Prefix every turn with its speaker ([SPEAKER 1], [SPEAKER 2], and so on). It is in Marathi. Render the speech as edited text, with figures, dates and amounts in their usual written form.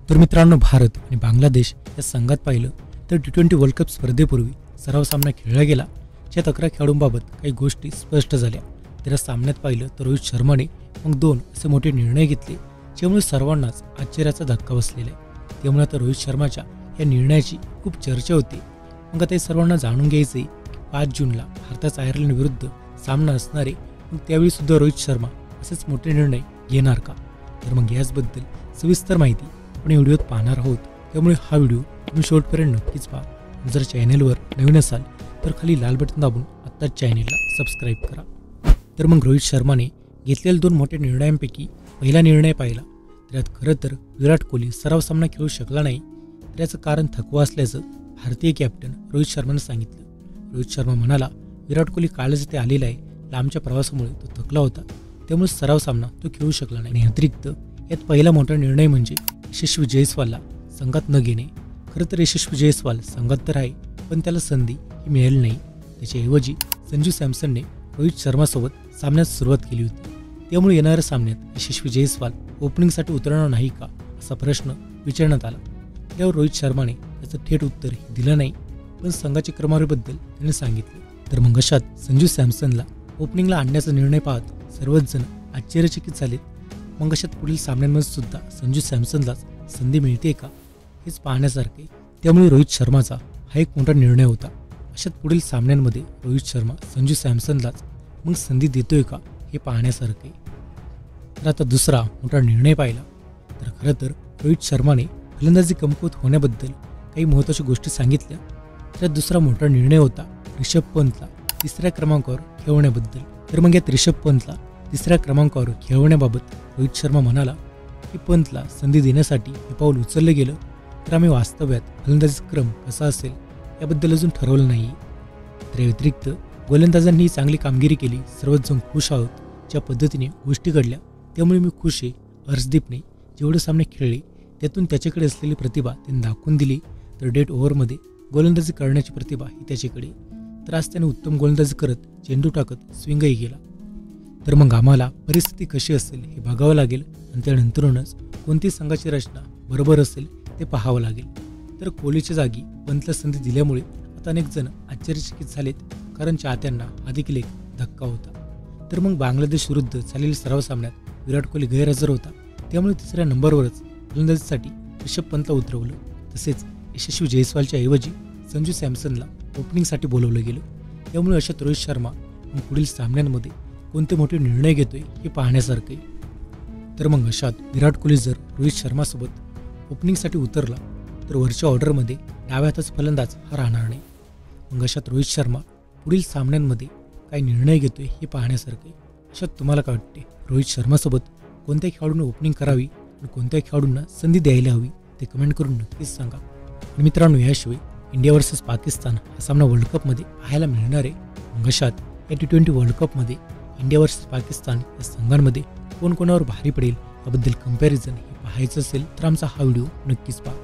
[SPEAKER 1] तर मित्रांनो, भारत आणि बांगलादेश या संघात पाहिलं तर T20 वर्ल्ड कप स्पर्धेपूर्वी सराव सामना खेळला गेला, ज्यात 11 खेळाडूंबाबत काही गोष्टी स्पष्ट झाल्या. त्या सामन्यात पाहिलं तर रोहित शर्माने मग 2 असे मोठे निर्णय घेतले, ज्यामुळे सर्वांनाच आश्चर्याचा धक्का बसलेला आहे. त्यामुळे आता रोहित शर्माच्या या निर्णयाची खूप चर्चा होती. मग आता हे सर्वांना जाणून घ्यायचे 5 जूनला भारताचा आयर्लंड विरुद्ध सामना असणार आहे. मग त्यावेळी सुद्धा रोहित शर्मा असेच मोठे निर्णय घेणार का? तर मग याचबद्दल सविस्तर माहिती आपण या व्हिडिओत पाहणार आहोत. त्यामुळे हा व्हिडिओ तुम्ही शेवटपर्यंत नक्कीच पहा. जर चॅनेलवर नवीन असाल तर खाली लाल बटन दाबून आत्ताच चॅनेलला सबस्क्राईब करा. तर मग रोहित शर्माने घेतलेल्या 2 मोठ्या निर्णयांपैकी पहिला निर्णय पाहिला तर यात खरं तर विराट कोहली सराव सामना खेळू शकला नाही. तर याचं कारण थकवा असल्याचं भारतीय कॅप्टन रोहित शर्माने सांगितलं. रोहित शर्मा म्हणाला, विराट कोहली कालच इथे आलेला आहे. लांबच्या प्रवासामुळे तो थकला होता, त्यामुळे सराव सामना तो खेळू शकला नाही. अतिरिक्त यात पहिला मोठा निर्णय म्हणजे यशस्वी जयस्वालला संघात न घेणे. खरं तर यशस्वी जयस्वाल संघात तर आहे, पण त्याला संधी ही मिळाली नाही. त्याच्याऐवजी संजू सॅमसनने रोहित शर्मासोबत सामन्यात सुरुवात केली होती. त्यामुळे येणाऱ्या सामन्यात यशस्वी जयस्वाल ओपनिंगसाठी उतरणार नाही का, असा प्रश्न विचारण्यात आला. त्यावर रोहित शर्माने याचं थेट उत्तर दिलं नाही, पण संघाच्या क्रमवारीबद्दल त्याने सांगितलं. तर मग अशात संजू सॅमसनला ओपनिंगला आणण्याचा निर्णय पाहत सर्वच जण आश्चर्यचकित झाले. मग अशात पुढील सामन्यांमध्ये सुद्धा संजू सॅमसनलाच संधी मिळते का, हेच पाहण्यासारखे. त्यामुळे रोहित शर्माचा हा एक मोठा निर्णय होता. अशात पुढील सामन्यांमध्ये रोहित शर्मा संजू सॅमसनलाच मग संधी देतोय का, हे पाहण्यासारखे. तर आता दुसरा मोठा निर्णय पाहिला तर खरं तर रोहित शर्माने फलंदाजी कमकुवत होण्याबद्दल काही महत्त्वाच्या गोष्टी सांगितल्या. त्यात दुसरा मोठा निर्णय होता ऋषभ पंतला 3ऱ्या क्रमांकावर खेळवण्याबद्दल. तर मग या ऋषभ पंतला 3ऱ्या क्रमांकावर खेळवण्याबाबत रोहित शर्मा म्हणाला की पंतला संधी देण्यासाठी हे पाऊल उचललं गेलं, तर आम्ही वास्तव्यात फलंदाजीचा क्रम कसा असेल याबद्दल अजून ठरवलं नाही. तर या व्यतिरिक्त गोलंदाजांनी चांगली कामगिरी केली, सर्वच जण खुश आहोत. ज्या पद्धतीने गोष्टी घडल्या त्यामुळे मी खुश आहे. हर्षदीपने जेवढे सामने खेळले त्यातून त्याच्याकडे असलेली प्रतिभा त्यांनी दाखवून दिली. तर डेड ओव्हरमध्ये गोलंदाजी करण्याची प्रतिभा ही त्याच्याकडे. तर आज त्याने उत्तम गोलंदाजी करत चेंडू टाकत स्विंगही केला. तर मग आम्हाला परिस्थिती कशी असेल हे बघावं लागेल आणि त्यानंतरूनच कोणती संघाची रचना बरोबर असेल ते पाहावं लागेल. तर कोहलीच्या जागी पंतला संधी दिल्यामुळे आता अनेक जण आश्चर्यचकित झालेत, कारण चाहत्यांना हा देखील एक धक्का होता. तर मग बांगलादेश विरुद्ध झालेल्या सराव सामन्यात विराट कोहली गैरहजर होता, त्यामुळे 3ऱ्या नंबरवरच फलंदाजीसाठी ऋषभ पंतला उतरवलं. तसेच यशस्वी जयस्वालच्या ऐवजी संजू सॅमसनला ओपनिंगसाठी बोलवलं गेलं. त्यामुळे अशात रोहित शर्मा मग पुढील सामन्यांमध्ये कोणते मोठे निर्णय घेतोय हे पाहण्यासारखे. तर मग अशात विराट कोहली जर रोहित शर्मासोबत ओपनिंगसाठी उतरला तर वरच्या ऑर्डरमध्ये डाव्या हाताचा फलंदाज हा राहणार नाही. मग अशात रोहित शर्मा पुढील सामन्यांमध्ये काय निर्णय घेतोय हे पाहण्यासारखे. अशात तुम्हाला काय वाटते, रोहित शर्मासोबत कोणत्या खेळाडूंना ओपनिंग करावी आणि कोणत्या खेळाडूंना संधी द्यायला हवी, ते कमेंट करून नक्कीच सांगा. आणि मित्रांनो, याशिवाय इंडिया वर्सेस पाकिस्तान हा सामना वर्ल्ड कपमध्ये पाहायला मिळणार आहे. मग अशात या T20 वर्ल्ड कपमध्ये इंडिया वर्सेस पाकिस्तान या संघांमध्ये कोण कोणावर भारी पडेल याबद्दल कंपॅरिझन हे पाहायचं असेल तर आमचा हा व्हिडिओ नक्कीच पहा.